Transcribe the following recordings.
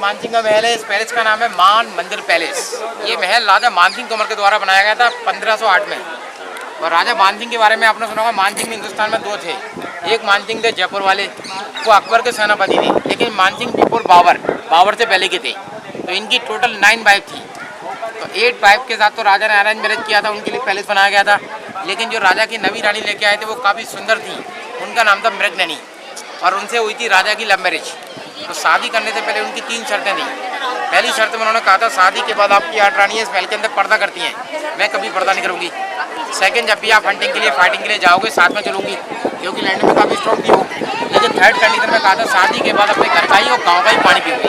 मानसिंह का महल है। इस पैलेस का नाम है मान मंदिर पैलेस। ये महल राजा मानसिंह तोमर के द्वारा बनाया गया था 1508 में। और राजा मानसिंह के बारे में आपने सुना होगा, मानसिंह हिंदुस्तान में दो थे। एक मानसिंह थे जयपुर वाले, वो अकबर के सेनापति थे, लेकिन मानसिंह बिफोर बाबर से पहले के थे। तो इनकी टोटल 9 वाइफ थी। तो 8 वाइफ के साथ तो राजा ने अरेंज मैरिज किया था, उनके लिए पैलेस बनाया गया था। लेकिन जो राजा की नवी रानी लेके आए थे वो काफ़ी सुंदर थी, उनका नाम था मृगनयनी, और उनसे हुई थी राजा की लव मैरिज। तो शादी करने से पहले उनकी 3 शर्तें थी। पहली शर्त में उन्होंने कहा था, शादी के बाद आपकी 8 रानियाँ इस महल के अंदर पर्दा करती हैं, मैं कभी पर्दा नहीं करूँगी। सेकंड, जब भी आप हंटिंग के लिए फाइटिंग के लिए जाओगे साथ में चलूँगी, क्योंकि लैंड में काफ़ी स्ट्रॉन्ग थी वो। लेकिन थर्ड कंडीशन में कहा था, शादी के बाद अपने घर का ही और गाँव का ही पानी पीऊँगी।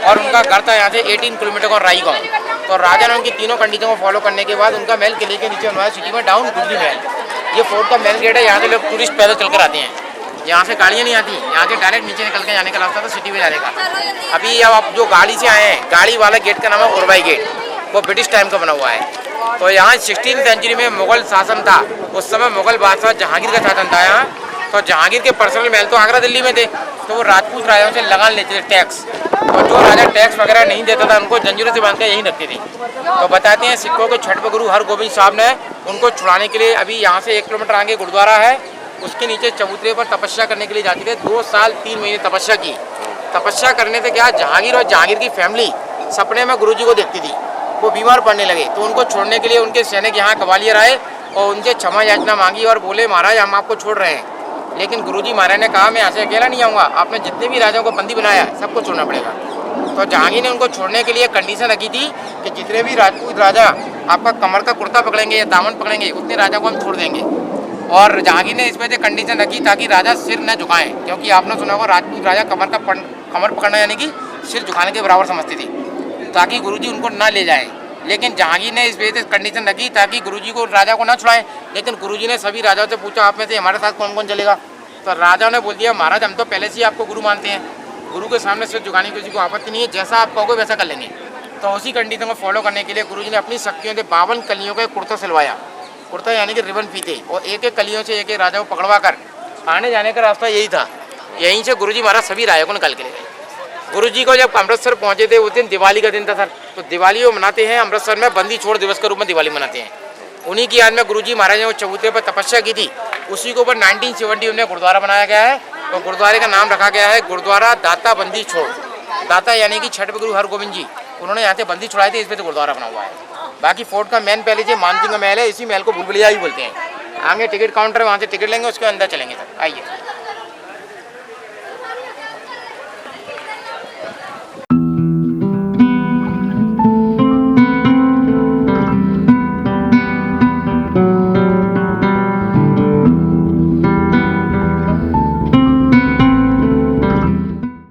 और उनका घर था यहाँ से 18 किलोमीटर का राई गाँव। तो राजा ने उनकी तीनों कंडीशन को फॉलो करने के बाद उनका महल किले के नीचे बनवाया सिटी में डाउन गुजरी महल। ये फोर्ट का मेन गेट है, यहाँ से लोग टूरिस्ट पैदल चलकर आते हैं। यहाँ से गाड़ियाँ नहीं आती, यहाँ से डायरेक्ट नीचे निकल के जाने का रास्ता था सिटी में जाने का। अभी अब आप जो गाड़ी से आए हैं, गाड़ी वाला गेट का नाम है उर्वाई गेट, वो ब्रिटिश टाइम का बना हुआ है। तो यहाँ 16वीं सेंचुरी में मुगल शासन था, उस समय मुगल बादशाह जहांगीर का शासन था यहाँ। तो जहांगीर के पर्सनल महल तो आगरा दिल्ली में थे, तो वो राजपूत राजाओं से लगान लेते थे टैक्स। और जो राजा टैक्स वगैरह नहीं देता था उनको जंजीरों से बांध कर यहीं रखते थे। तो बताते हैं सिखों के छठवें गुरु हरगोबिंद साहब ने उनको छुड़ाने के लिए, अभी यहाँ से 1 किलोमीटर आगे गुरुद्वारा है, उसके नीचे चबूतरे पर तपस्या करने के लिए जाते थे। 2 साल 3 महीने तपस्या की। तपस्या करने से क्या, जहांगीर और जहांगीर की फैमिली सपने में गुरुजी को देखती थी, वो बीमार पड़ने लगे। तो उनको छोड़ने के लिए उनके सैनिक यहाँ ग्वालियर आए और उनसे क्षमा याचना मांगी और बोले, महाराज हम आपको छोड़ रहे हैं। लेकिन गुरुजी महाराज ने कहा, मैं ऐसे अकेला नहीं आऊँगा, आपने जितने भी राजाओं को बंदी बनाया है सबको छोड़ना पड़ेगा। तो जहांगीर ने उनको छोड़ने के लिए कंडीशन रखी थी कि जितने भी राजपूत राजा आपका कमर का कुर्ता पकड़ेंगे या दामन पकड़ेंगे, उतने राजा को हम छोड़ देंगे। और जहांगीर ने इस वजह से कंडीशन रखी ताकि राजा सिर न झुकाएं, क्योंकि आपने सुना होगा राजपूत राजा कमर पकड़ना यानी कि सिर झुकाने के बराबर समझते थे, ताकि गुरुजी उनको ना ले जाएं। लेकिन जहांगीर ने इस वजह से कंडीशन रखी ताकि गुरुजी को राजा को ना छुड़ाएं। लेकिन गुरुजी ने सभी राजाओं से पूछा, आप में से हमारे साथ कौन कौन चलेगा? तो राजाओं ने बोल दिया, महाराज हम तो पहले से ही आपको गुरु मानते हैं, गुरु के सामने सिर झुकाने की किसी को आपत्ति नहीं है, जैसा आप कहोगे वैसा कर लेंगे। तो उसी कंडीशन को फॉलो करने के लिए गुरुजी ने अपनी शक्तियों से 52 कलियों का कुर्ता सिलवाया। कुर्ता यानी कि रिबन फीते, और एक एक कलियों से एक एक राजा को पकड़वा कर आने जाने का रास्ता यही था। यहीं से गुरुजी महाराज सभी राजा को निकाल के ले गए। गुरुजी को जब अमृतसर पहुंचे थे उस दिन दिवाली का दिन था सर। तो दिवाली वो मनाते हैं अमृतसर में, बंदी छोड़ दिवस के रूप में दिवाली मनाते हैं। उन्हीं की याद में गुरुजी महाराज ने वो चबूतरे पर तपस्या की थी, उसी के ऊपर 1970 में गुरुद्वारा बनाया गया है। तो गुरुद्वारे का नाम रखा गया है गुरुद्वारा दाता बंदी छोड़। दाता यानी कि छठवें गुरु हरगोबिंद जी, उन्होंने यहाँ से बंदी छुड़ाई थी, इस पर तो गुरुद्वारा बना हुआ है। बाकी फोर्ट का मेन पैलेस है मानसिंह का महल है, इसी महल को भूलभुलैया ही बोलते हैं। आगे टिकट काउंटर है, वहाँ से टिकट लेंगे, उसके अंदर चलेंगे सर, आइए।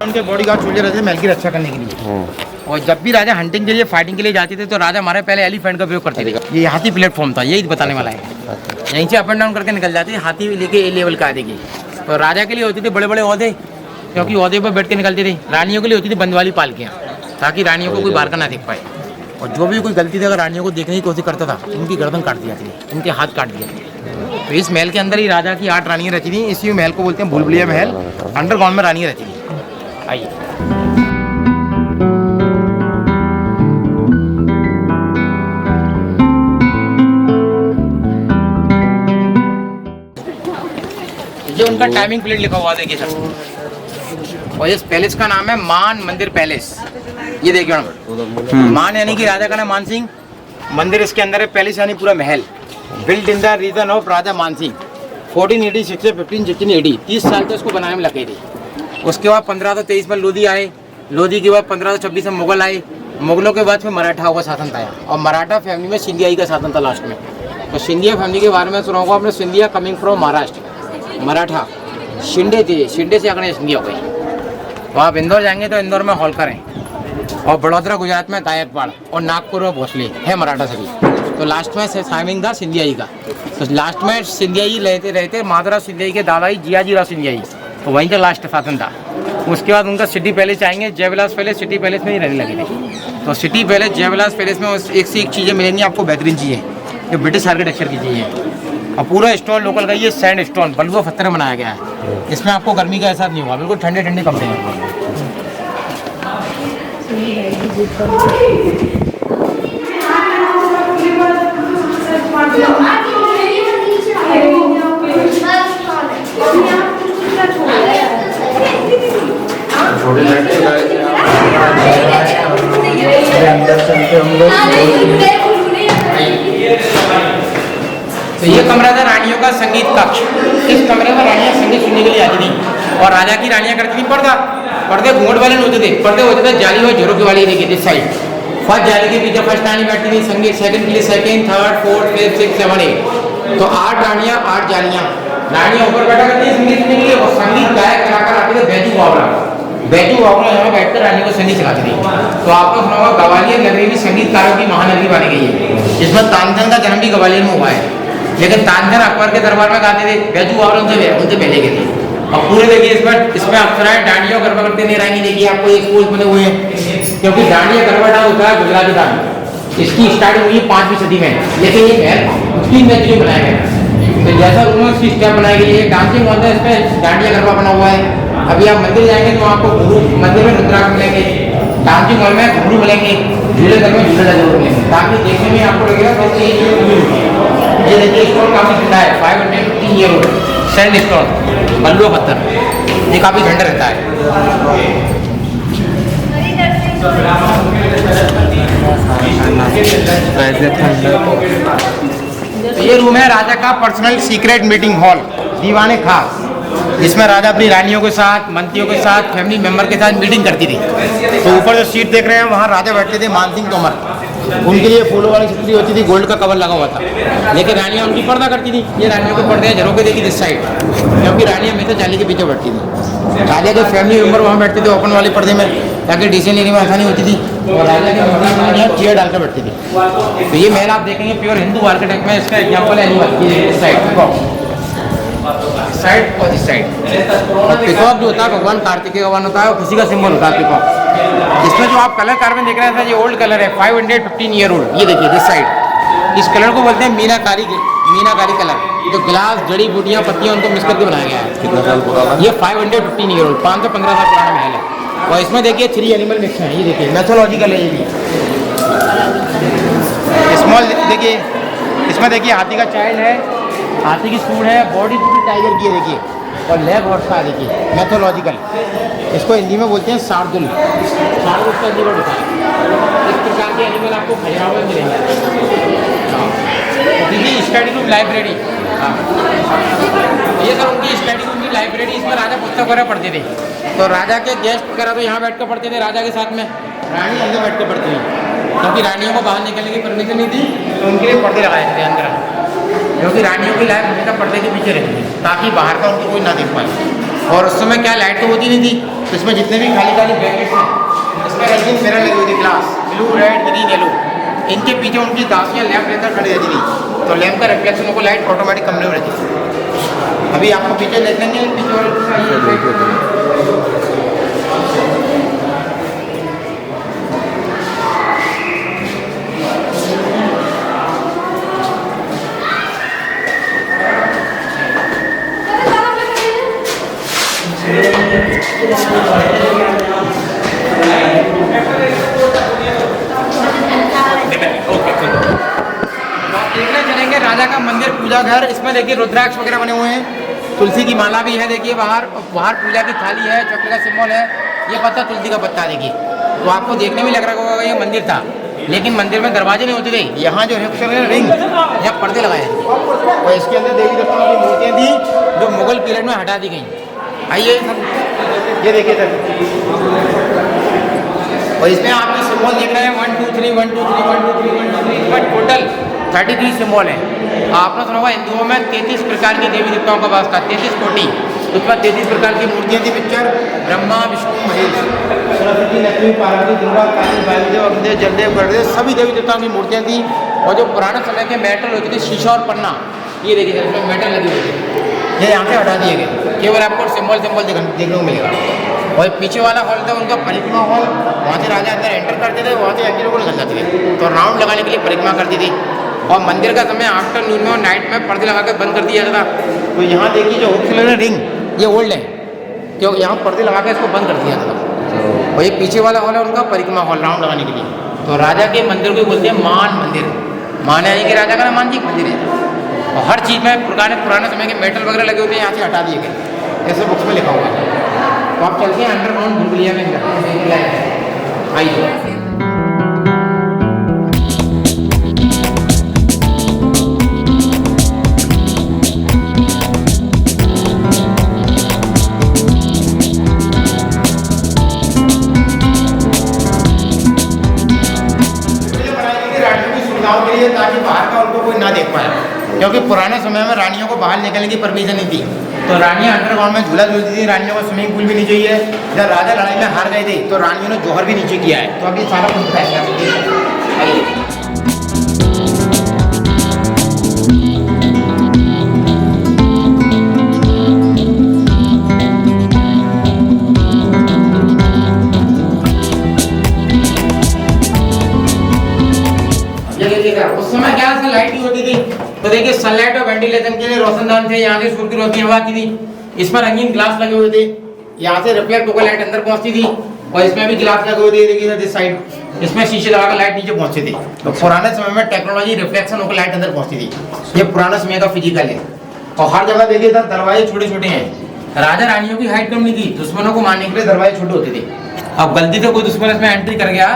उनके बॉडीगार्ड सोल्जर रहते थे महल की रक्षा करने के लिए। और जब भी राजा हंटिंग के लिए फाइटिंग के लिए जाते थे तो राजा हमारे पहले एलिफेंट का प्रयोग करते थे। ये हाथी प्लेटफॉर्म था, यही बताने वाला है। यहीं से अप एंड डाउन करके निकल जाते थे, हाथी लेके ए लेवल का आते। तो राजा के लिए होते थे बड़े बड़े ओहदे, क्योंकि ओहदे पर बैठ के निकलते थे। रानियों के लिए होती थी बंद वाली पालकियाँ, ताकि रानियों को कोई बाहर का ना देख पाए। और जो भी कोई गलती थी अगर रानियों को देखने की कोशिश करता था, इनकी गर्दन काट दी जाती थी, इनके हाथ काट दिए। तो इस महल के अंदर ही राजा की 8 रानियाँ रहती थी। इसी महल को बोलते हैं भूलभुलैया महल। अंडरग्राउंड में रानियाँ रहती थी। आइए। ये उनका टाइमिंग प्लेट लिखा हुआ देखिए सर। और इस पैलेस का नाम है मान मंदिर पैलेस। ये देखिए मैडम, मान यानी कि राजा का नाम मान सिंह, मंदिर इसके अंदर है, पैलेस यानी पूरा महल। Built in the region of Raja Man Singh 1486 से 1580। 30 साल तो इसको बनाने में लगे थे। उसके बाद 1523 में लोधी आए, लोधी के बाद 1526 में मुगल आए, मुगलों के बाद फिर मराठाओं का शासन था। और मराठा फैमिली में सिंधियाई का शासन था लास्ट में। तो सिंधिया फैमिली के बारे में सुना होगा आपने, सिंधिया कमिंग फ्रॉम महाराष्ट्र। मराठा शिंदे थे, शिंदे से अगले सिंधिया हो गई। तो आप इंदौर जाएंगे तो इंदौर में होलकर हैं, और बड़ौदा गुजरात में गायकवाड़, और नागपुर में भोसले है मराठा सभी। तो लास्ट में टाइमिंग था सिंधियाई का। तो लास्ट में सिंधियाई रहते माधवराव सिंधियाई के दादाई जियाजीराव सिंधियाई, तो वहीं का लास्ट शासन था। उसके बाद उनका सिटी पैलेस आएंगे, जयविलास पैलेस। सिटी पैलेस में ही रहने लगे थे। तो सिटी पैलेस जयविलास पैलेस में एक से एक चीज़ें मिलेंगी आपको, बेहतरीन चीज़ें, ये ब्रिटिश आर्किटेक्चर की चीज़ें। और पूरा स्टोन लोकल का, ये सैंड स्टोन बलुआ पत्थर में बनाया गया है। इसमें आपको गर्मी का एहसास नहीं होगा, बिल्कुल ठंडे ठंडे कमरे हैं। अंदर चलते हम लोग। तो ये कमरा था रानियों का संगीत कक्ष। इस कमरे में रानियां संगीत सुनने के लिए आती थी और राजा की रानियां करती थी पर्दा। पर्दे घूंघट वाले नहीं होते थे, पर्दे होते थे जाली और झरोके वाले। देखिए दिस साइड फर्स्ट जाली के पीछे फर्स्ट रानी बैठती थी संगीत, सेकंड के लिए second, third, fourth, fifth, six, seven, 8। तो 8 रानियां 8 जालियां। रानियां ऊपर बैठा करती थी संगीत सुनने के लिए और संगीत गायक कलाकार आते थे बैजू बावला। बैजू बावला यहाँ बैठकर रानी को संगीत चलाती थी। तो आपको सुना होगा ग्वालियर नगरी में संगीतकारों की महानगरी बनी गई है, जिसमें तानसेन का जन्म भी ग्वालियर में हुआ है। लेकिन तानसेन अकबर के दरबार में गाते थे, बैजू बावला उनसे पहले के थे। और पूरे देखिए इसमें अप्सराएं डांडिया और गरबा करते नहीं रहेंगी। देखिए आपको एक स्कूल बने हुए हैं, क्योंकि डांडिया गरबा डांस होता है गुजराती डांस। इसकी स्टार्टिंग हुई 5वीं सदी में, लेकिन ये महल 3 में बनाया गया। तो जैसा रूम में उसकी स्टेप बनाई गई है, डांसिंग होता है, इसमें डांडिया गरबा बना हुआ है। अभी आप मंदिर जाएंगे तो आपको मंदिर में रुद्राक्ष मिलेंगे, डांसिंग हॉल में घुंघरू मिलेंगे, झूले घर में झूले जरूर मिलेंगे, ताकि देखने में आपको लगेगा कि ये देखिए स्टोन काफी ठंडा है। 515 ईयर ओल्ड सैंड स्टोन, बलुआ पत्थर, ये काफी ठंडा रहता है। ये रूम है राजा का पर्सनल सीक्रेट मीटिंग हॉल, दीवाने खास, जिसमें राजा अपनी रानियों के साथ, मंत्रियों के साथ, फैमिली मेंबर के साथ मीटिंग करती थी। तो ऊपर जो सीट देख रहे हैं वहाँ राजा बैठते थे मानसिंह तोमर। उनके लिए फूलों वाली छतरी होती थी, गोल्ड का कवर लगा हुआ था। लेकिन रानियाँ उनकी पर्दा करती थी। ये रानियों के पर्दे झरोके देखी इस साइड, क्योंकि रानियाँ हमेशा जाली के पीछे बैठती थी। राजा के फैमिली मेंबर वहाँ बैठते थे ओपन वाले पर्दे में, ताकि डिसीजन लेने में आसानी होती थी। और राजा के यहाँ चेयर डालकर बैठती थी। तो ये महल आप देखेंगे प्योर हिंदू आर्किटेक्ट में, इसका एग्जाम्पल है एनिमल इस साइड और इस साइड। पिकॉक जो होता है भगवान कार्तिकेय भगवान होता है, वो किसी का सिंबल होता है पिकॉक। इसमें जो आप कलर कार्बन देख रहे हैं ये ओल्ड कलर है, 515 ईयर ओल्ड। ये देखिए दिस साइड, इस कलर को बोलते हैं मीनाकारी कलर। जो गिलास, जड़ी बूटियाँ, पत्तियाँ उनको मिक्स करके बनाया गया है। कितना साल पुराना? ये 515 ईयर ओल्ड, 515 साल पुराना महल है। और इसमें देखिए 3 एनिमल मिक्स हैं। ये देखिए मैथोलॉजिकल है। ये भी स्मॉल देखिए, इसमें देखिए हाथी का चाइल्ड है, हाथी की सूंड है, बॉडी पूरी टाइगर की है देखिए, और लेग हॉर्स का है देखिए, मैथोलॉजिकल। इसको हिंदी में बोलते हैं शार्दुल। शार्दुल का एनिमल होता है। इस प्रकार के एनिमल आपको खजुराहो में मिलेंगे। देखिए स्टडी रूम, लाइब्रेरी। ये सर उनकी स्टडी रूम की लाइब्रेरी। इसमें राजा पुस्तक वगैरह पढ़ते थे। तो राजा के गेस्ट वगैरह तो यहाँ बैठ कर पढ़ते थे राजा के साथ में, रानी अंदर बैठ कर पढ़ती थी, क्योंकि रानियों को बाहर निकलने की परमिशन नहीं थी। तो उनके लिए पर्दे लगाए थे अंदर, क्योंकि रानियों की लाइफ हमेशा पर्दे के पीछे रहती थी, ताकि बाहर का उनको कोई ना देख पाए। और उस समय क्या लाइट तो होती नहीं थी, तो इसमें जितने भी खाली ब्रैकेट्स हैं, इसमें रंगीन मिरर लगी हुई थी, glass, blue, red, green, yellow. इनके पीछे उनकी दासियाँ लैंप लेकर खड़ी रहती थी, तो लैंप का रिफ्लेक्शन को लाइट ऑटोमेटिक कमरे में रहती थी। अभी आपको पीछे देखेंगे, पीछे और देखने चलेंगे राजा का मंदिर, पूजा घर। इसमें देखिए रुद्राक्ष वगैरह बने हुए हैं, तुलसी की माला भी है देखिए बाहर पूजा की थाली है, चक्र का सिंबल है। ये पत्ता तुलसी का पत्ता देखिए। तो आपको देखने में लग रहा होगा ये मंदिर था, लेकिन मंदिर में दरवाजे नहीं होते थे। यहाँ जो रिंग, यहाँ पर्दे लगाए थे, और इसके अंदर देवी देवताओं की मूर्तियाँ थी जो मुगल पीरियड में हटा दी गई। आइए ये देखिए सर, और इसमें आपके सिंबल देख रहे हैं 1 2 3 1 2 3 1 2 3 1 2 3, इसमें टोटल 33 सिंबल है। आपने सुना होगा हिंदुओं में 33 प्रकार की देवी देवताओं का वास था, 33 कोटि। उसमें 33 प्रकार की मूर्तियाँ थी। पिक्चर ब्रह्मा, विष्णु, महेश, सरस्वती, लक्ष्मी, पार्वती, दुर्गा, काली, वायुदेव, अग्निदेव, जलदेव, गणदेव, सभी देवी देवताओं की मूर्तियाँ थी। और जो पुराने समय के मेटल होते थे, शीशा और पन्ना, ये देखिए इसमें मेटल लगी हुई थी, ये यहाँ से हटा दिए गए। केवल आपको सिंबल देखने को मिलेगा। और पीछे वाला हॉल था उनका परिक्रमा हॉल, वहाँ से राजा अंदर एंटर करते थे, वहाँ से एंट्री को निकल जाते थे। तो राउंड लगाने के लिए परिक्रमा करती थी। और मंदिर का समय आफ्टरनून में और नाइट में पर्दे लगा कर बंद कर दिया जाता था। तो यहाँ देखिए जो हुक से लग रहा रिंग, ये ओल्ड है, क्योंकि यहाँ पर्दे लगा कर इसको बंद कर दिया जाता था। और ये पीछे वाला हॉल है उनका परिक्रमा हॉल, राउंड लगाने के लिए। तो राजा के मंदिर को बोलते हैं मान मंदिर। मान यानी कि राजा का ना मान जी मंदिर है। और हर चीज़ में पुराने समय के मेटल वगैरह लगे होते हैं, यहाँ से हटा दिए गए, ऐसे बुक्स में लिखा हुआ है। तो आप चलते हैं अंडरग्राउंड भूलभुलैया में, आइए। के लिए ताकि बाहर का उनको कोई ना देख पाए, क्योंकि पुराने समय में रानियों को बाहर निकलने की परमिशन नहीं थी। तो रानियां अंडरग्राउंड में झूला झूलती थी, रानियों को स्विमिंग पूल भी नीचे ही है। जब राजा लड़ाई में हार गए थे तो रानियों ने जौहर भी नीचे किया है। तो अभी सारा कुछ फैसला उस समय क्या लाइट नहीं होती थी, तो देखिए सनलाइट और वेंटिलेशन के लिए रोशनदान थे, यहाँ से सूर्य की रोशनी हवा आती थी। इसमें रंगीन ग्लास लगे हुए थे, यहाँ से रिफ्लेक्ट होकर लाइट अंदर पहुंचती थी। और इसमें भी ग्लास लगे हुए थे, देखिए दिस साइड, इसमें शीशे लगाकर लाइट नीचे पहुंचती थी। तो पुराने समय में टेक्नोलॉजी रिफ्लेक्शन होकर लाइट अंदर पहुंचती थी। ये पुराने समय का फिजिकल है। और हर जगह देखिए इधर दरवाजे छोटे छोटे हैं। राजा रानियों की हाइट कम नहीं थी, दुश्मनों को मारने के लिए दरवाजे छोटे होते थे। अब गलती से कोई दुश्मन इसमें एंट्री कर गया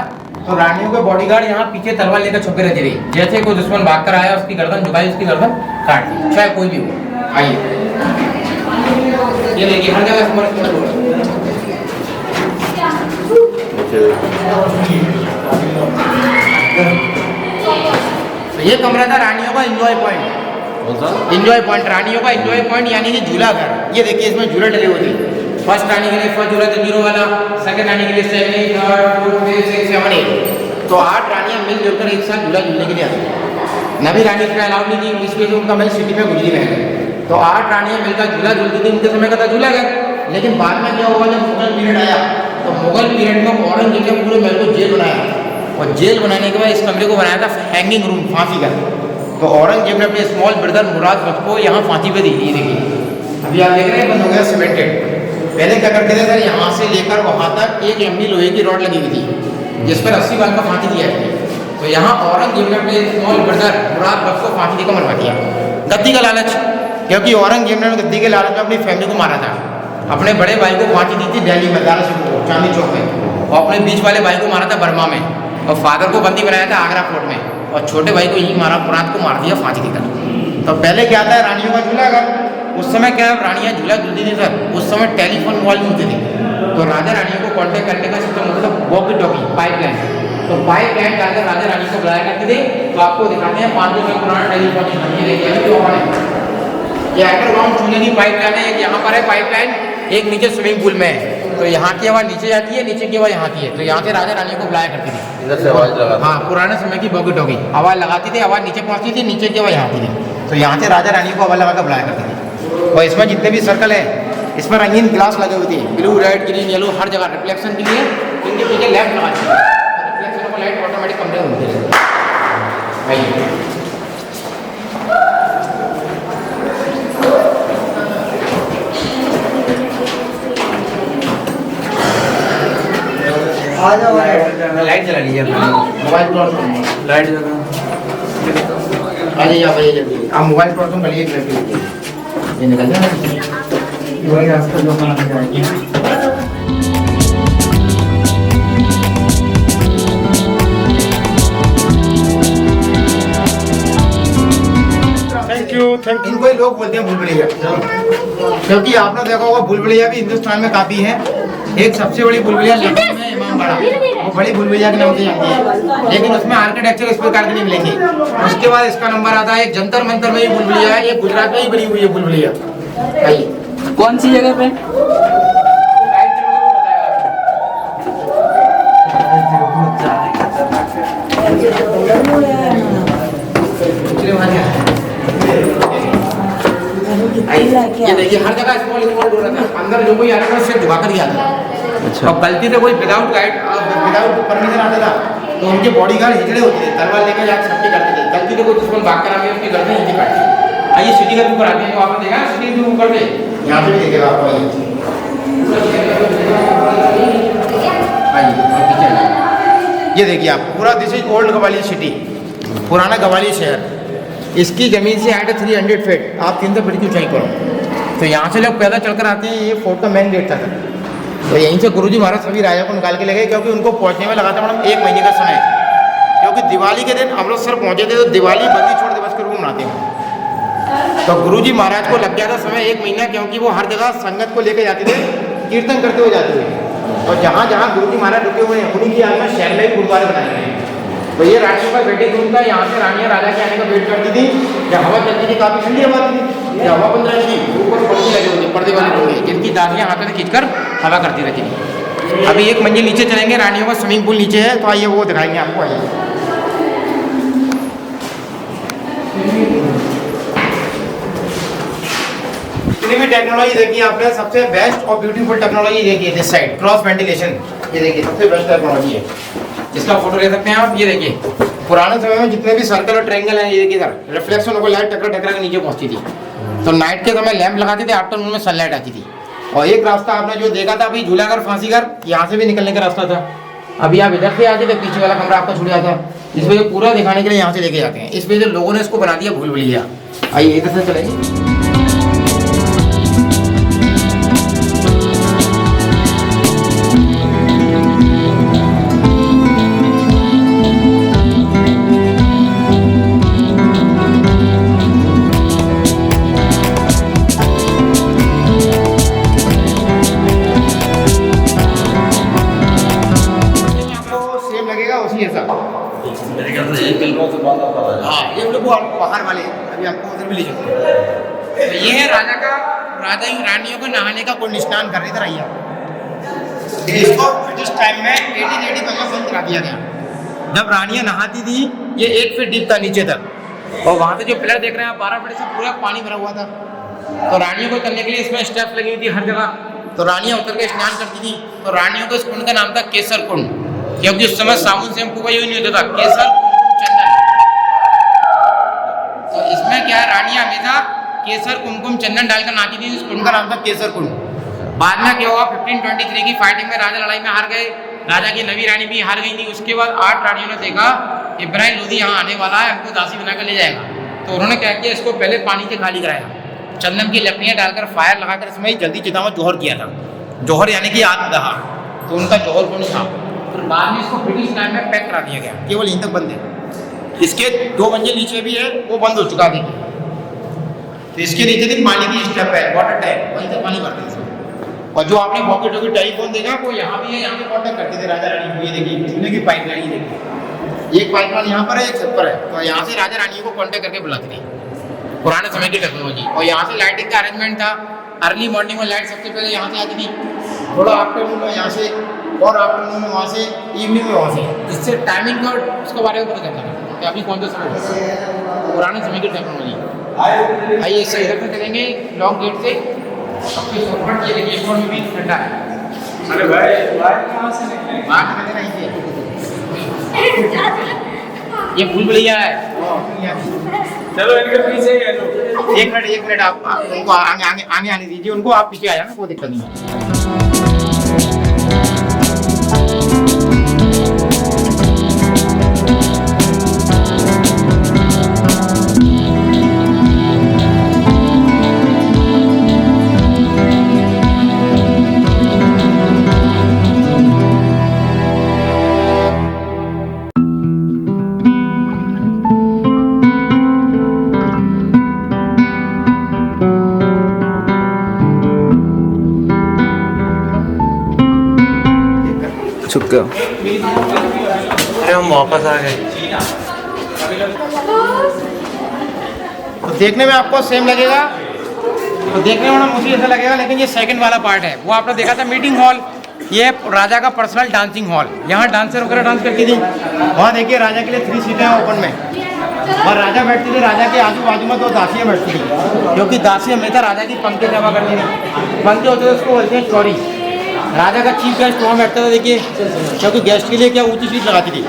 तो रानियों के बॉडीगार्ड यहाँ पीछे तलवार लेकर छुपे रहते थे। जैसे कोई दुश्मन भाग कर आया, उसकी गर्दन झुकाई, उसकी गर्दन काट दी, चाहे कोई भी हो। आइए, ये देखिए हर जगह ये कमरा था रानियों का एंजॉय पॉइंट। एंजॉय पॉइंट, रानियों का एंजॉय पॉइंट यानी कि झूला घर। ये देखिए इसमें झूला डले हुए थे। फर्स्ट रानी के लिए फर्स्ट झूला था 0 वाला, सेकंड रानी के लिए 7, 8, 3rd, 4th, 5th, 6, 7, 8। तो 8 रानियां मिलजुल कर एक साथ झूला झूलने के लिए आती। नवी रानी इसमें अलाउड नहीं थी, इसलिए उनका मैं सिटी में गुजरी में है। तो 8 रानियां मिलकर झूला झूलती थी, उनके समय का था झूला घर। लेकिन बाद में क्या हुआ, जब मुगल पीरियड आया तो मुगल पीरियड में औरंगजेब ने पूरे महल को जेल बनाया। और जेल बनाने के बाद इस कमरे को बनाया था हैंगिंग रूम, फांसी का। तो औरंगजेब ने अपने स्मॉल ब्रदर मुराद बख्श को यहाँ फांसी पे दी। ये देखिए अभी आप देख रहे हैं, बंद हो गया सीमेंटेड। पहले क्या करते थे सर, यहाँ से लेकर वहाँ तक एक लंबी लोहे की रॉड लगी हुई थी जिस पर 80 बाल का फांसी दिया है। तो यहाँ औरंगजेब ने अपने स्मॉल ब्रदर मुराद बख्श को फांसी देकर मरवा दिया, गद्दी का लालच। क्योंकि औरंगजेब ने गद्दी के लालच में अपनी फैमिली को मारा था। अपने बड़े भाई को फांसी दी थी दिल्ली में, चांदनी चौक में, और अपने बीच वाले भाई को मारा था बर्मा में, और फादर को बंदी बनाया था आगरा फोर्ट में, और छोटे भाई को यही मारा, मुराद को मार दिया फांसी देकर। तो पहले क्या था, रानियों का झूला घर। उस समय क्या रानियाँ झूला झूलती थी सर, उस समय टेलीफोन मोबाइल नहीं होते थे। तो राजा रानियों को कांटेक्ट करने का सिस्टम होता था वॉकी टॉकी, पाइपलाइन। तो पाइपलाइन डालकर राजा रानी को बुलाया करते थे। तो आपको दिखाते हैं 500 साल पुराना टेलीफोन, ये अंडरग्राउंड चूल्हे की पाइपलाइन है। एक यहाँ पर है पाइपलाइन, एक नीचे स्विमिंग पूल में है। तो यहाँ की आवाज़ नीचे जाती है, नीचे की आवाज़ यहाँ की है। तो यहाँ से राजा रानियों को बुलाया करती थी, इधर से आवाज लगा। हाँ, पुराने समय की वॉकी टॉकी आवाज़ लगाती थी, आवाज़ नीचे पहुँचती थी, नीचे की आवाज़ यहाँ आती थी। तो यहाँ से राजा रानियों को आवाज़ लगाकर बुलाया करती थी। और इसमें जितने भी सर्कल है, इसमें रंगीन ग्लास लगे हुए थे, ब्लू, रेड, ग्रीन, येलो, हर जगह रिफ्लेक्शन के लिए। इनके पीछे लैंप लगा दी, रिफ्लेक्शन को लाइट ऑटोमेटिक कमरे में होती है। आइए, लाइट जला लीजिए, मोबाइल लाइट जला। आ जाइए आप, आइए जल्दी, आप मोबाइल प्रॉब्लम कर लीजिए। ये निकल जाए वही रास्ता जो अपना जाएगी। Thank you. इनको ही लोग बोलते हैं भूलभुलैया, क्योंकि आपने देखा होगा भूलभुलैया भी हिंदुस्तान में काफी है। एक सबसे बड़ी भूलभुलैया लखनऊ में इमामबाड़ा, वो बड़ी भूलभुलैया के नाम से जानती है, लेकिन उसमें आर्किटेक्चर इस प्रकार के नहीं मिलेंगे। उसके बाद इसका नंबर आता है एक जंतर मंतर में भी भूलभुलैया है, ये गुजरात में ही बनी हुई है भूलभुलैया। कौन सी जगह पे? ये देखिए हर जगह स्मॉल स्मॉल डोर रहता है, अंदर जो कोई आता है उसे झुका कर दिया था। अच्छा। और गलती से कोई विदाउट गाइड, विदाउट परमिशन आता था तो उनके बॉडीगार्ड हिजड़े होते थे, तलवार लेकर जाकर सबके करते थे। गलती से कोई दुश्मन भाग कर आ गया, उसकी गर्दन नीचे काट दी। आइए सिटी के ऊपर आते हैं, तो आपने देखा सिटी के ऊपर पे, यहाँ पे भी देखेगा आपको। आइए और किचन है। ये देखिए आप पूरा this is old Gwalior city, पुराना ग्वालियर शहर। इसकी ज़मीन से हाइट है 300 फीट, आप 300 फीट की ऊंचाई करो। तो यहाँ से लोग पैदल चलकर आते हैं। ये फोर्ट का मेन गेट था सर। तो यहीं से गुरुजी महाराज सभी राजा को निकाल के ले गए, क्योंकि उनको पहुँचने में लगा था मैडम 1 महीने का समय, क्योंकि दिवाली के दिन अमृतसर पहुँचे थे। तो दिवाली बंदी छोड़ दिवस के रूप में मनाते हैं। तो गुरुजी महाराज को लग गया था समय 1 महीना, क्योंकि वो हर जगह संगत को लेकर जाते थे, कीर्तन करते हुए जाते थे। और जहाँ जहाँ गुरुजी महाराज रुके हुए हैं उन्हीं की याद में शहर में गुरुद्वारे बनाए गए हैं। तो ये रानियों का वेटिंग रूम था। यहाँ से रानियाँ राजा के आने का वेट करती थी। जब हवा चलती थी, काफ़ी ठंडी हवा थी, जब हवा बंद रहती थी, ऊपर पर्दे लगे होते, पर्दे वाले होंगे, जिनकी दादियाँ हाथों से खींचकर हवा करती रहती थी। अभी 1 मंजिल नीचे चलेंगे, रानियों का स्विमिंग पूल नीचे है, तो आइए वो दिखाएंगे आपको। आइए इतनी भी टेक्नोलॉजी देखिए आपने, सबसे बेस्ट और ब्यूटीफुल टेक्नोलॉजी देखिए दिस साइड, क्रॉस वेंटिलेशन। ये देखिए सबसे बेस्ट टेक्नोलॉजी है, इसका फोटो ले सकते हैं आप। ये देखिए पुराने समय में जितने भी सर्कल और ट्रायंगल हैं, ये देखिए सर, रिफ्लेक्शन होकर लाइट टकरा टकरा के नीचे पहुंचती थी। तो नाइट के समय लैंप लगाते थे, आफ्टरनून में सनलाइट आती थी। और एक रास्ता आपने जो देखा था अभी, झूलाघर फांसीघर, यहाँ से भी निकलने का रास्ता था। अभी आप इधर से आते थे, पीछे वाला कमरा आपका छूट जाता। इस वजह पूरा दिखाने के लिए यहाँ से लेके जाते हैं। इस वजह से लोगों ने इसको बना दिया भूल भुलैया। आइए इधर से चलेंगे। हाँ, ये लोग बाहर वाले अभी आपको उधर भी ले जाते हैं। तो ये है राजा रानियों को नहाने का कुंड, स्नान कर रहे थे रैया। इसको ब्रिटिश टाइम में 1885 में बंद करा दिया गया। जब रानियां नहाती थी, ये 1 फीट डीप था नीचे तक, और वहाँ से जो पिलर देख रहे हैं आप 12 फीट से पूरा पानी भरा हुआ था। तो रानियों को उतरने के लिए इसमें स्टेप्स लगी हुई थी हर जगह। तो रानियां उतर के स्नान करती थी। तो रानियों को इस कुंड का नाम था केसर कुंड, क्योंकि उस समय साबुन शैम्पू का यूज नहीं होता था। केसर चंदन, तो इसमें क्या है, रानियां हमेशा केसर कुमकुम चंदन डालकर नहाती थी। इस कुंड का नाम था केसर कुंड। बाद में क्या हुआ, 1523 की फाइटिंग में राजा लड़ाई में हार गए। राजा की नवी रानी भी हार गई थी। उसके बाद 8 रानियों ने देखा इब्राहिम लोधी यहाँ आने वाला है, हमको दासी बनाकर ले जाएगा। तो उन्होंने क्या किया, इसको पहले पानी से खाली कराया, चंदन की लकड़ियाँ डालकर फायर लगाकर इसमें जल्दी चिता में जोहर किया था। जोहर यानी कि आग दहा, तो उनका जोहर कुंड था। फिर बाद में इसको ब्रिटिश टाइम में पैक करा दिया गया, केवल यहीं तक बंद है। इसके 2 मंजिल नीचे भी है, वो बंद हो चुका है। तो इसके नीचे थी पानी की स्टेप है, वाटर टैंक, वहीं से पानी भरते हैं। और जो आपने वॉकी टॉकी टेलीफोन देखा, वो यहाँ भी है, यहाँ पे कॉन्टेक्ट करते थे राजा रानी को। ये देखिए चूल्हे की पाइपलाइन, ये देखिए एक पाइपलाइन यहाँ पर है, एक छत पर है। तो यहाँ से राजा रानी को कॉन्टेक्ट करके बुलाते थे, पुराने समय की टेक्नोलॉजी। और यहाँ से लाइटिंग का अरेंजमेंट था। अर्ली मॉर्निंग में लाइट सबसे पहले यहाँ से आती थी, थोड़ा आफ्टरनून में यहाँ से, और आफ्टरनून में वहाँ से, इवनिंग में वहाँ से, जिससे टाइमिंग का उसके बारे में पता चलता था कि अभी कौन सा समय, पुराने समय की टेक्नोलॉजी। आइए इससे इधर से चलेंगे लॉन्ग गेट से। सबसे शॉर्टकट ये देखिए, फ्रंट में भी ठंडा है। अरे भाई कहाँ से निकले? बाहर निकले नहीं थे। ये भूल भुलैया है। चलो इनके पीछे ही है। एक मिनट आप उनको आगे आने दीजिए, उनको आप पीछे आ जाना, कोई दिक्कत नहीं है। अरे हम वापस आ गए। तो देखने में आपको सेम लगेगा, तो देखने में मुझे ऐसा लगेगा, लेकिन ये सेकंड वाला पार्ट है। वो आपने देखा था मीटिंग हॉल, ये राजा का पर्सनल डांसिंग हॉल। यहाँ डांसर वगैरह डांस करती थी। वहाँ देखिए राजा के लिए 3 सीटें हैं ओपन में, और राजा बैठते थे। राजा के आजू बाजू में 2 दासियाँ बैठती थी, क्योंकि दासी हमेशा राजा की पंक्ति सेवा करती थी। पंक्ति होते थे, उसको बोलते हैं चौरी। राजा का चीफ गेस्ट वहाँ बैठता था देखिए, क्योंकि गेस्ट के लिए क्या ऊंची सीट लगाती थी,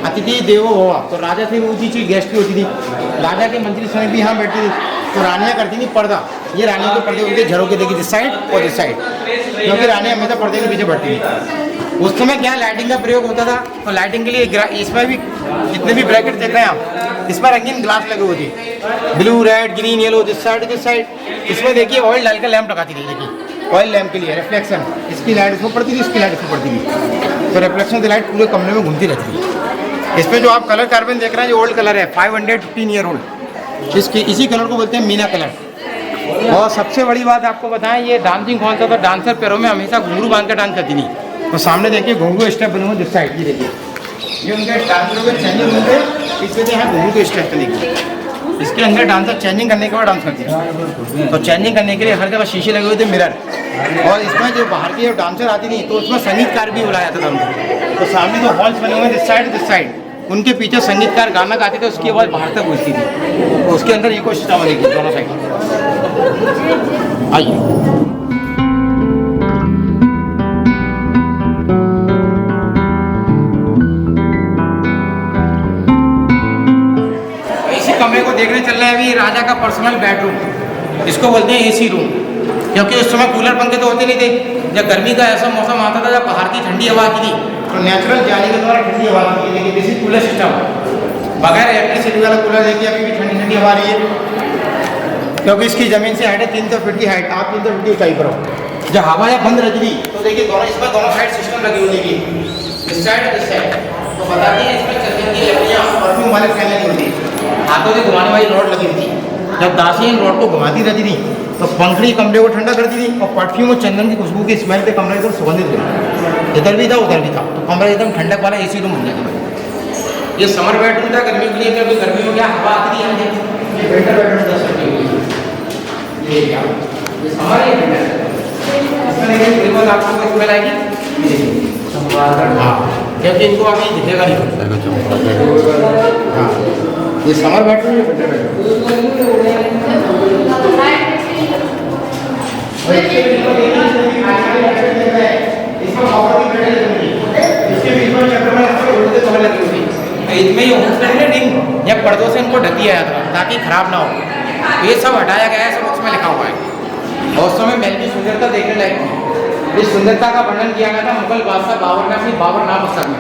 अतिथि देवो भव। तो राजा से भी ऊंची सीट गेस्ट की होती थी। राजा के मंत्री स्वयं भी यहाँ बैठते थे। तो रानियाँ करती थी पर्दा, ये रानियों के पर्दे उनके झरों के देखिए, दिस साइड और दिस साइड, क्योंकि रानियाँ हमेशा पर्दे के पीछे बैठती थी। उस समय क्या लाइटिंग का प्रयोग होता था, तो लाइटिंग के लिए इसमें भी जितने भी ब्रैकेट देख रहे हैं आप, इसमें रंगीन ग्लास लगे हुए थे, blue red green yellow, this side. इसमें देखिए ऑयल डाल के लैंप लगाती थी, देखिए ऑयल लैंप के लिए रिफ्लेक्शन, इसकी लाइट इसमें पड़ती थी, इसकी लाइट इसमें पड़ती थी, तो रिफ्लेक्शन की लाइट पूरे कमरे में घूमती रहती थी। इसमें जो आप कलर कार्बन देख रहे हैं, जो ओल्ड कलर है 515 ईयर ओल्ड, इसी कलर को बोलते हैं मीना कलर। और सबसे बड़ी बात आपको बताएं, ये डांसिंग कौन सा था, डांसर पैरों में हमेशा घुंघरू बांध कर डांस करती थी। तो सामने देखिए घुंघरू स्टेप बने हुए, दिस साइड ये देखिए, ये उनके डांसरों के चेंजिंग होते हैं, इसमें से यहाँ घुंघरू के स्टेप देखिए, इसके अंदर डांसर चेंजिंग करने के बाद डांस करती थी। तो चेंजिंग करने के लिए हर जगह शीशे लगे हुए थे, मिरर, और इसमें जो बाहर की जो डांसर आती थी तो उसमें संगीतकार भी बुलाया जाता था उनको। तो सामने जो हॉल्स बने हुए दिस साइड, उनके पीछे संगीतकार गाना गाते थे, उसकी आवाज़ बाहर तक पहुँचती थी। तो उसके अंदर इको सिस्टम बनेगी दोनों साइड। आइए, इसी कमरे को देखने चल रहे हैं अभी, राजा का पर्सनल बेडरूम, इसको बोलते हैं एसी रूम, क्योंकि उस समय कूलर पंखे तो होते नहीं थे। जब गर्मी का ऐसा मौसम आता था, जब बाहर की ठंडी हवा आती थी, तो नेचुरल जाली के द्वारा ठंडी हवा आती है। लेकिन इसी कूलर सिस्टम, बगैर इलेक्ट्रिसिटी वाला कूलर देखिए, अभी भी ठंडी ठंडी हवा आ रही है, क्योंकि इसकी ज़मीन से हाइट है 300 फीट की हाइट, आप 300 फीट की ऊंचाई पर हो। जब हवा या बंद रहती थी तो देखिए इसमें दोनों साइड सिस्टम लगे हुए, देखिए इस साइड। तो बताती है इसमें चंदन की लकड़ियाँ, परफ्यूम वाले फैन लगी होती, हाथों से घुमाने वाली रॉड लगी हुई थी। जब दासी इन रॉड को घुमाती रहती थी तो पंखड़ी कमरे को ठंडा करती थी, और परफ्यूम और चंदन की खुशबू की स्मेल पे कमरा एकदम सुगंधित हो, इधर भी था उधर भी था, तो कमरा एकदम ठंडक वाला एसी रूम बन गया। ये समर बेडरूम था गर्मी के लिए, क्योंकि गर्मी में क्या हवा आती थी, ये विंटर बेडरूम था सर्दी के लिए। ये क्या, ये समर है, इसमें देखिए बिल्कुल आपको स्मेल आएगी, हाँ, क्योंकि इनको अभी दिखेगा नहीं। हाँ, ये समर बेडरूम, ये विंटर बेडरूम। इसमें ये होम या पर्दों से इनको ढक दिया जाता था ताकि खराब ना हो। ये सब हटाया गया है, सब उसमें लिखा हुआ है। और उस समय महल की सुंदरता देखने लायक थी। इस सुंदरता का वर्णन किया गया था मुगल बादशाह बाबर ने अपनी बाबरनामा पुस्तक में,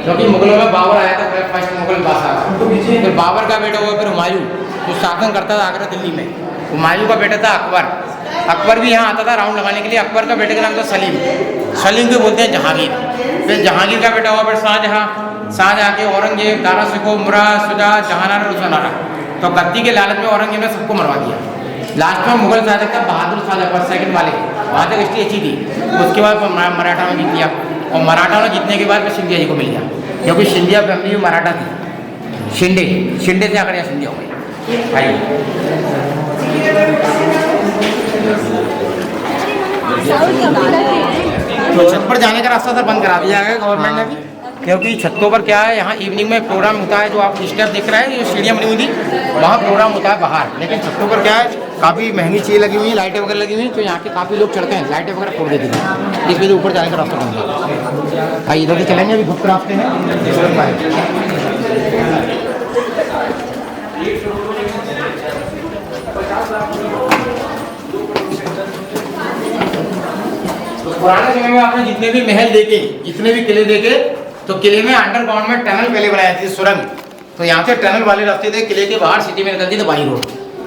क्योंकि मुगलों में बाबर आया था फर्स्ट मुगल बादशाह, फिर बाबर का बेटा हुआ, फिर हुमायूं जो शासन करता था आगरा दिल्ली में। हुमायूं का बेटा था अकबर भी यहाँ आता था राउंड लगाने के लिए। अकबर का बेटे का नाम था सलीम को बोलते हैं जहांगीर। फिर जहांगीर का बेटा हुआ फिर शाहजहाँ के औरंगजेब, दारा शिकोह, मुराद, शुजा, जहानारा, रुसनारा। तो गद्दी के लालच में औरंगजेब ने सबको मरवा दिया। लास्ट में मुगल शासक था बहादुर शाह जफर सेकंड वाले, वहाँ तक हिस्ट्री अच्छी थी। उसके बाद मराठा ने जीत लिया, और मराठा ने जीतने के बाद फिर सिंधिया जी को मिल गया, क्योंकि सिंधिया फैमिली में मराठा थी। शिंदे से आकर यहाँ सिंधिया हो गई। आइए, तो छत पर जाने का रास्ता तो बंद करा दिया है गवर्नमेंट ने भी, क्योंकि छतों पर क्या है, यहाँ इवनिंग में प्रोग्राम होता है। जो आप स्टेप दिख रहे हैं, जो सीढ़ियाँ बनी हुई थी, वहाँ प्रोग्राम होता है बाहर। लेकिन छतों पर क्या है, काफ़ी महंगी चीज़ें लगी हुई हैं, लाइटें वगैरह लगी हुई हैं, तो यहाँ के काफ़ी लोग चढ़ते हैं, लाइटें वगैरह फोड़ देते हैं, इस वजह से ऊपर जाने का रास्ता बंद है। आइए इधर से चलेंगे, अभी गुप्त रास्ते हैं। पुराने समय में आपने जितने भी महल देखे, जितने भी किले देखे, तो किले में अंडरग्राउंड में टनल पहले बनाई थी, सुरंग। तो यहाँ से टनल वाले रास्ते थे, किले के बाहर सिटी में निकलती थी बाई रोड।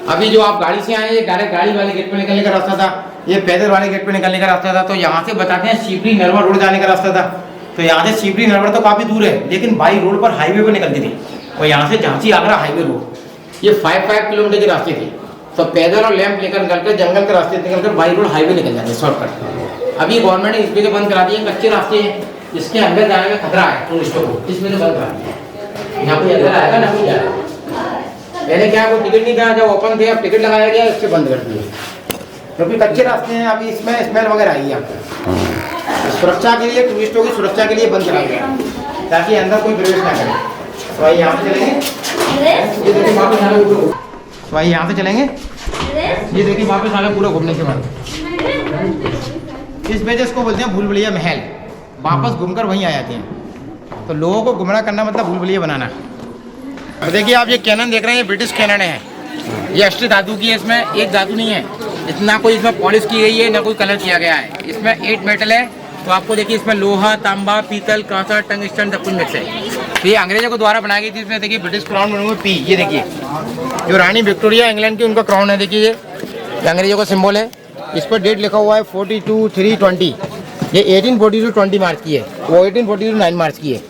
अभी जो आप गाड़ी से आए, ये डायरेक्ट गाड़ी वाले गेट पे निकलने का रास्ता था, ये पैदल वाले गेट पे निकलने का रास्ता था। तो यहाँ से बताते हैं शिवरी नरवर रोड जाने का रास्ता था। तो यहाँ से शिवरी नरवर तो काफ़ी दूर है, लेकिन बाई रोड पर हाईवे पर निकलती थी। और यहाँ से झांसी आगरा हाईवे रोड, ये 5 किलोमीटर के रास्ते थे। तो पैदल और लैंप लेकर निकलकर जंगल के रास्ते निकलकर बाई रोड हाईवे निकल जाते शॉर्टकट। अभी गवर्नमेंट ने इस वजह बंद करा दिए, कच्चे रास्ते हैं, इसके अंदर जाने में खतरा है टूरिस्टों को, इसमें तो बंद करा दिया। यहाँ कोई अंदर आएगा ना कोई जाएगा। पहले क्या कोई टिकट नहीं था, जब ओपन थे, अब टिकट लगाया गया, इससे बंद कर दिए, क्योंकि कच्चे रास्ते हैं। अभी इसमें स्मेल वगैरह आई है आपको, सुरक्षा के लिए, टूरिस्टों की सुरक्षा के लिए बंद करा गया, ताकि अंदर कोई प्रवेश ना करे। तो आइए यहाँ से चलेंगे, ये देखिए वापस आगे पूरा। तो आइए यहाँ से चलेंगे, ये देखिए वापस आगे पूरा घूमने के बाद। इस वजह इसको बोलते हैं भूल भुलैया महल, वापस घूमकर वहीं आ जाते हैं। तो लोगों को गुमराह करना मतलब भूल भुलैया बनाना। और देखिए आप ये कैनन देख रहे हैं, ये ब्रिटिश कैनन है, ये असली धातु की है, इसमें एक धातु नहीं है, इतना कोई इसमें पॉलिश की गई है, ना कोई कलर किया गया है। इसमें 8 मेटल है, तो आपको देखिए इसमें लोहा, तांबा, पीतल, कांसा, टंगस्टन सब कुछ मिक्स है। तो ये अंग्रेजों को द्वारा बनाई गई थी। इसमें देखिए ब्रिटिश क्राउन बने हुए पी, ये देखिए जो रानी विक्टोरिया इंग्लैंड की उनका क्राउन है, देखिए ये अंग्रेजों का सिंबल है। इस पर डेट लिखा हुआ है 42/3/20। ये 1842 मार्च की है, वो 1842 9 मार्च की है।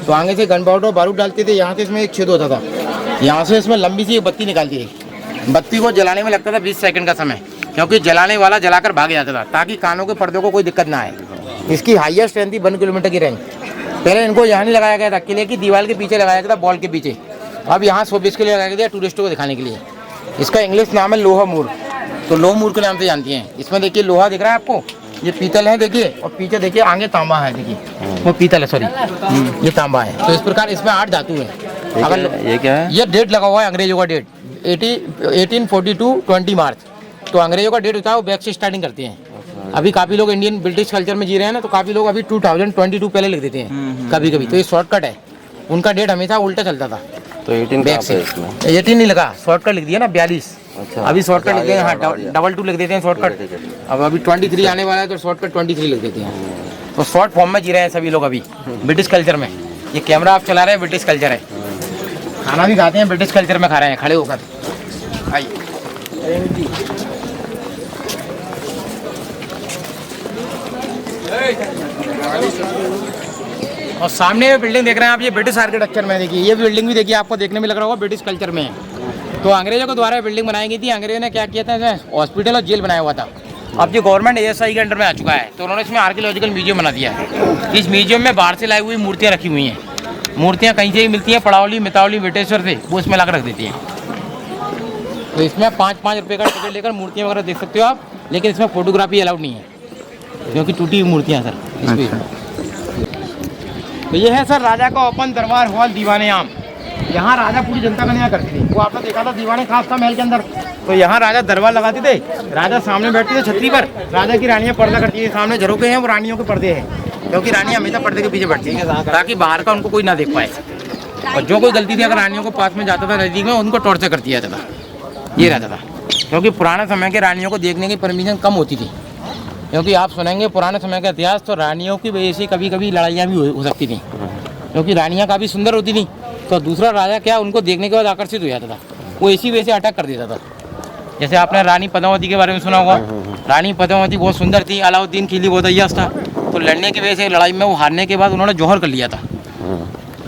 तो आगे से गन पाउडर बारूद डालते थे, यहाँ से इसमें एक छेद होता था, यहाँ से इसमें लंबी सी एक बत्ती निकालती थी। बत्ती को जलाने में लगता था 20 सेकंड का समय, क्योंकि जलाने वाला जलाकर भाग जाता था ताकि कानों के पर्दों को कोई दिक्कत ना आए। इसकी हाईएस्ट स्ट्रेंथ थी 1 किलोमीटर की रेंज। पहले इनको यहाँ नहीं लगाया गया था, किले की दीवार के पीछे लगाया गया था, बॉल के पीछे। अब यहाँ शोपीस के लिए लगाया गया टूरिस्टों को दिखाने के लिए। इसका इंग्लिश नाम है लोहा मूर, तो लोह मूर के नाम से जानती हैं। इसमें देखिए लोहा दिख रहा है आपको, ये पीतल है देखिए, और पीछे देखिए आगे तांबा है, देखिए वो पीतल है, सॉरी ये तांबा है। तो इस प्रकार इसमें 8 धातु है। ये क्या है? ये डेट लगा हुआ है अंग्रेजों का डेट 1842 20 मार्च। तो अंग्रेजों का डेट होता है वो बैक से स्टार्टिंग करते हैं। अभी काफ़ी लोग इंडियन ब्रिटिश कल्चर में जी रहे हैं ना, तो काफ़ी लोग अभी 2022 पहले लिख देते हैं कभी कभी। तो ये शॉर्टकट है, उनका डेट हमेशा उल्टा चलता था। तो 18 बैक से 18 नहीं लगा, शॉर्टकट लिख दिया ना 42। अच्छा, अभी शॉर्टकट लिख देते हैं, हाँ 22 लिख देते हैं शॉर्टकट। अब अभी 23 आने वाला है तो शॉर्टकट 23 लिख देते हैं। तो शॉर्ट फॉर्म में जी रहे हैं सभी लोग अभी ब्रिटिश कल्चर में। ये कैमरा आप चला रहे हैं, ब्रिटिश कल्चर है। खाना भी खाते हैं ब्रिटिश कल्चर में, खा रहे हैं खड़े होकर। आइए और सामने बिल्डिंग देख रहे हैं आप, ये ब्रिटिश आर्किटेक्चर में। देखिए ये बिल्डिंग भी देखिए, आपको देखने में लग रहा होगा ब्रिटिश कल्चर में है। तो अंग्रेजों के द्वारा बिल्डिंग बनाई गई थी। अंग्रेजों ने क्या किया था, इसमें हॉस्पिटल और जेल बनाया हुआ था। अब जो गवर्नमेंट ASI के अंडर में आ चुका है, तो उन्होंने इसमें आर्कियोलॉजिकल म्यूजियम बना दिया है। इस म्यूजियम में बाहर से लाई हुई मूर्तियाँ रखी हुई हैं। मूर्तियाँ कहीं से ही मिलती हैं, पड़ावली, मितावली, बेटेश्वर से, वो इसमें ला रख देती हैं। तो इसमें 5-5 रुपये का टिकट लेकर मूर्तियाँ वगैरह देख सकते हो आप, लेकिन इसमें फोटोग्राफी अलाउड नहीं है क्योंकि टूटी हुई मूर्तियाँ सर इसमें। तो ये है सर राजा का ओपन दरबार हॉल दीवाने आम। यहाँ राजा पूरी जनता का न्याय करती थी। वो आपने देखा था दीवाने खास था महल के अंदर, तो यहाँ राजा दरबार लगाते थे, राजा सामने बैठते थे छतरी पर, राजा की रानियाँ पर्दा करती है। सामने झरोके हैं, वो रानियों के पर्दे हैं, क्योंकि रानी हमेशा पर्दे के पीछे बैठती है ताकि बाहर का उनको कोई ना देख पाए। और जो कोई गलती थी अगर रानियों को पास में जाता था नजदीक में, उनको टॉर्चर कर दिया जाता था। ये रहता था, क्योंकि पुराने समय के रानियों को देखने की परमिशन कम होती थी। क्योंकि आप सुनेंगे पुराने समय का इतिहास, तो रानियों की वजह से कभी कभी लड़ाइयाँ भी हो सकती थी, क्योंकि रानियाँ काफ़ी सुंदर होती थी। तो दूसरा राजा क्या उनको देखने के बाद आकर्षित हो जाता था, वो इसी वजह से अटैक कर देता था। जैसे आपने रानी पद्मावती के बारे में सुना होगा। रानी पद्मावती बहुत सुंदर थी, अलाउद्दीन खिलजी बहुत अय्याश था, तो लड़ने की वजह से लड़ाई में वो हारने के बाद उन्होंने जौहर कर लिया था।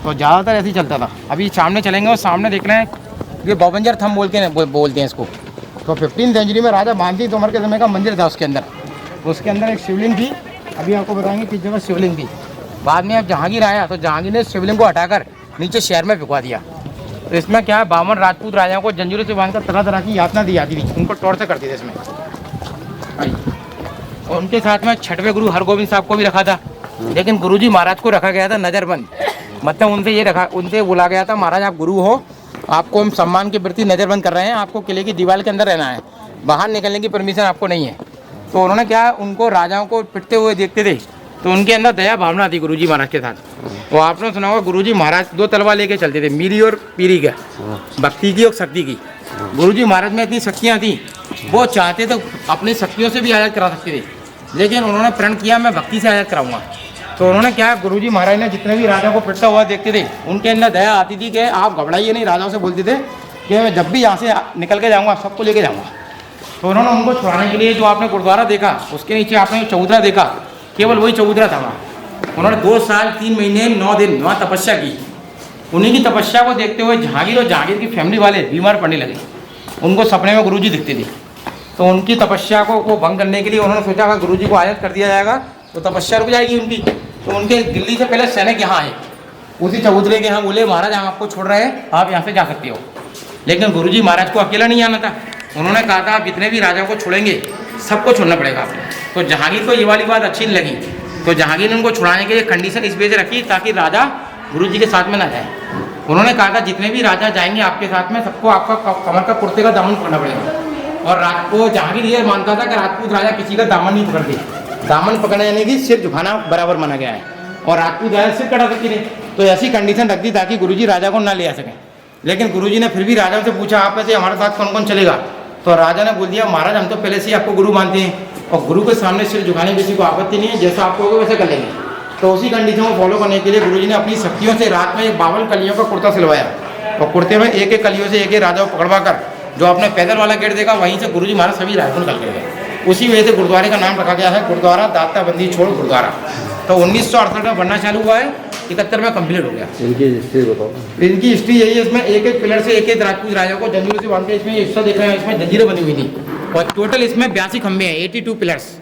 तो ज़्यादातर ऐसे ही चलता था। अभी सामने चलेंगे और सामने देख रहे हैं ये बवंजर थंब बोलते हैं इसको। तो 15वीं सेंचुरी में राजा मानसिंह तोमर के समय का मंदिर था उसके अंदर। तो उसके अंदर एक शिवलिंग थी, अभी आपको बताएंगे किस जगह शिवलिंग थी। बाद में अब जहांगीर आया तो जहांगीर ने शिवलिंग को हटाकर नीचे शहर में भिजवा दिया। तो इसमें क्या है, 52 राजपूत राजाओं को जंजीरों से बांधकर तरह तरह की यातना दी जाती थी, उनको टॉर्चर करते थे इसमें। और उनके साथ में 6वें गुरु हरगोविंद साहब को भी रखा था, लेकिन गुरुजी महाराज को रखा गया था नज़रबंद। मतलब उनसे बोला गया था, महाराज आप गुरु हो, आपको हम सम्मान के प्रति नज़रबंद कर रहे हैं, आपको किले की दीवार के अंदर रहना है, बाहर निकलने की परमिशन आपको नहीं है। तो उन्होंने क्या, उनको राजाओं को पिटते हुए देखते थे, तो उनके अंदर दया भावना थी गुरुजी महाराज के साथ। तो आपने सुना होगा गुरुजी महाराज 2 तलवार लेके चलते थे, मीरी और पीरी का, भक्ति की और शक्ति की। गुरुजी महाराज में इतनी शक्तियाँ थी, वो चाहते तो अपनी शक्तियों से भी आज़ाद करा सकते थे, लेकिन उन्होंने प्रण किया मैं भक्ति से आज़ाद कराऊंगा। तो उन्होंने क्या, गुरुजी महाराज ने जितने भी राजाओं को पिटता हुआ देखते थे, उनके अंदर दया आती थी कि आप घबराइए नहीं। राजाओं से बोलते थे कि मैं जब भी यहाँ से निकल के जाऊँगा सबको लेके जाऊँगा। तो उन्होंने उनको छुड़ाने के लिए जो आपने गुरुद्वारा देखा, उसके नीचे आपने चबूतरा देखा, केवल वही चबूतरा था वहाँ। उन्होंने 2 साल 3 महीने 9 दिन वहाँ तपस्या की। उन्हीं की तपस्या को देखते हुए जहांगीर और जहांगीर की फैमिली वाले बीमार पड़ने लगे। उनको सपने में गुरुजी दिखते थे, तो उनकी तपस्या को भंग करने के लिए उन्होंने सोचा कि गुरुजी को आज़ाद कर दिया जाएगा तो तपस्या रुक जाएगी उनकी। तो उनके दिल्ली से पहले सैनिक यहाँ आए, उसी चबूतरे के यहाँ बोले महाराज हम आपको छोड़ रहे हैं, आप यहाँ से जा सकते हो। लेकिन गुरुजी महाराज को अकेला नहीं आना था, उन्होंने कहा था आप जितने भी राजाओं को छोड़ेंगे सबको छोड़ना पड़ेगा आपको। तो जहांगीर को ये वाली बात अच्छी नहीं लगी, तो जहांगीर ने उनको छुड़ाने के लिए कंडीशन इस वजह से रखी ताकि राजा गुरुजी के साथ में ना जाए। उन्होंने कहा था जितने भी राजा जाएंगे आपके साथ में, सबको आपका कमर का कुर्ते का दामन पकड़ना पड़ेगा। और रात को जहांगीर ये मानता था कि राजपूत राजा किसी का दामन नहीं पकड़ते, दामन पकड़ने यानी कि सिर झुकाना बराबर माना गया है, और राजपूत राजा सिर कटा सकते थे। तो ऐसी कंडीशन रख दी ताकि गुरुजी राजा को ना ले आ सकें। लेकिन गुरुजी ने फिर भी राजा से पूछा आप ऐसे हमारे साथ कौन कौन चलेगा। तो राजा ने बोल दिया महाराज हम तो पहले से ही आपको गुरु मानते हैं, और गुरु के सामने सिर झुकाने किसी को आपत्ति नहीं है, जैसा आप कहोगे वैसे कर लेंगे। तो उसी कंडीशन को फॉलो करने के लिए गुरुजी ने अपनी शक्तियों से रात में 52 कलियों का कुर्ता सिलवाया और कुर्ते में एक एक कलियों से एक एक राजा को पकड़वा कर जो आपने पैदल वाला गेट देखा वहीं से गुरुजी महाराज सभी रायपुर निकल के गए। उसी वजह से गुरुद्वारे का नाम रखा गया है गुरुद्वारा दाता बंदी छोड़ गुरुद्वारा। तो 1968 में बनना चालू हुआ है, 71 में कंप्लीट हो गया। इनकी हिस्ट्री बताओ। इनकी हिस्ट्री यही है, इसमें एक एक पिलर से एक एक राजपूत राजा को जंजीरों से बांध के इसमें हिस्सा देख रहे हैं, इसमें जंजीरें बनी हुई थी और टोटल इसमें 82 खंभे हैं, 82 पिलर्स।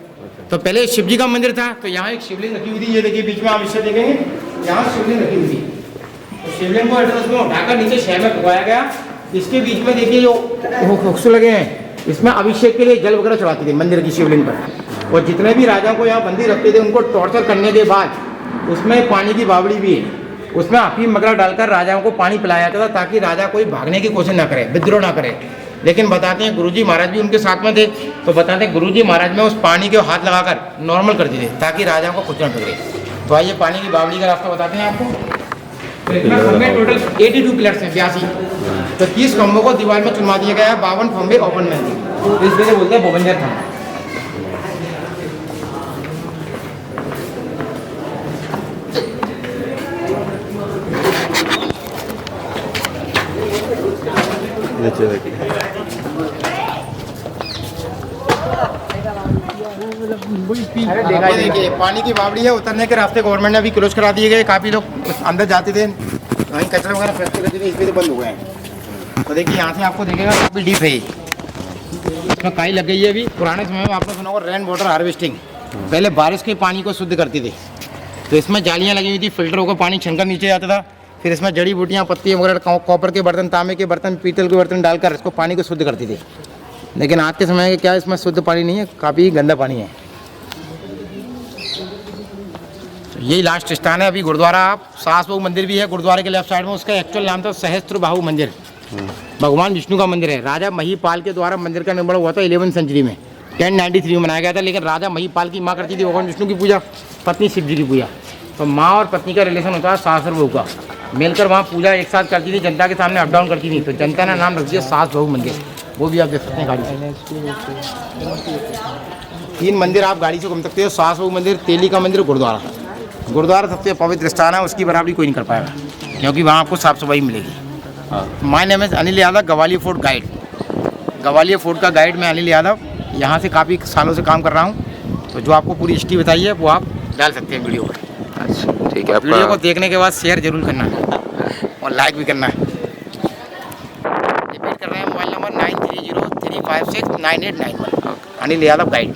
तो पहले शिव जी का मंदिर था, तो यहाँ एक शिवलिंग रखी हुई थी, ये देखिए बीच में आप इससे देखेंगे यहाँ शिवलिंग रखी हुई थी। तो शिवलिंग को एड्रेस में उठाकर नीचे शहर में पकवाया गया। इसके बीच में देखिए जो हुक्स लगे हैं, इसमें अभिषेक के लिए जल वगैरह चढ़ाते थे मंदिर की शिवलिंग पर। और जितने भी राजाओं को यहाँ बंदी रखते थे उनको टॉर्चर करने के बाद उसमें पानी की बावड़ी भी है, उसमें अफीम वगैरह डालकर राजाओं को पानी पिलाया जाता था ताकि राजा कोई भागने की कोशिश ना करे, विद्रोह ना करे। लेकिन बताते हैं गुरुजी महाराज भी उनके साथ में थे, तो बताते हैं गुरुजी महाराज में उस पानी के हाथ लगाकर नॉर्मल कर दिए ताकि राजाओं को कुछ ना टकरे। तो आइए पानी की बावड़ी का रास्ता बताते हैं आपको। तो इतना खंभे टोटल 82 पिलर्स हैं, 82। तो 30 खंभों को दीवार में चुनवा दिया गया है, 52 खंभे ओपन में थे। इस वजह से बोलते हैं भुवंजर खंभा। देखिए पानी की बावड़ी है, उतरने के रास्ते गवर्नमेंट ने अभी क्लोज करा दिए गए। काफ़ी लोग अंदर जाते थे, वहीं कचरा वगैरह फेंकते रहते थे, इसलिए तो बंद हो गए हैं। तो देखिए यहाँ से आपको देखेगा काफ़ी डीप है, इसमें काई लग गई है। अभी पुराने समय में आपने सुना होगा रेन वाटर हार्वेस्टिंग, पहले बारिश के पानी को शुद्ध करती थी। तो इसमें जालियाँ लगी हुई थी, फिल्टर होकर पानी छनकर नीचे जाता था। फिर इसमें जड़ी बूटियाँ, पत्तियाँ वगैरह, कॉपर के बर्तन, तांबे के बर्तन, पीतल के बर्तन डालकर इसको पानी को शुद्ध करती थी। लेकिन आज के समय में क्या इसमें शुद्ध पानी नहीं है, काफ़ी गंदा पानी है। तो यही लास्ट स्थान है अभी गुरुद्वारा। सास बहू मंदिर भी है गुरुद्वारे के लेफ्ट साइड में, उसका एक्चुअल नाम था सहस्त्र बाहु मंदिर, भगवान विष्णु का मंदिर है। राजा महिपाल के द्वारा मंदिर का निर्माण हुआ था 11वीं सेंचुरी में, 1093 में बनाया गया था। लेकिन राजा महिपाल की माँ करती थी भगवान विष्णु की पूजा, पत्नी शिव जी की पूजा। तो माँ और पत्नी का रिलेशन होता है सास और बहू का, मिलकर वहाँ पूजा एक साथ करती थी, जनता के सामने अप डाउन करती थी। तो जनता ने नाम रख दिया सास बहू मंदिर, वो भी आप देख सकते हैं गाड़ी से। 3 मंदिर आप गाड़ी से घूम सकते हो, सास बहू मंदिर, तेली का मंदिर, गुरुद्वारा। गुरुद्वारा सबसे पवित्र स्थान है, उसकी बराबरी कोई नहीं कर पाएगा क्योंकि वहाँ आपको साफ सफाई मिलेगी। My name is Anil Yadav, Gwalior fort guide. Gwalior fort का गाइड मैं अनिल यादव, यहाँ से काफ़ी सालों से काम कर रहा हूँ। तो जो आपको पूरी हिस्ट्री बताई है वो आप डाल सकते हैं वीडियो पर। अच्छा ठीक है। वीडियो को देखने के बाद शेयर जरूर करना है और लाइक भी करना है। रिपीट कर रहे हैं, mobile number 9303569891, Anil Yadav guide.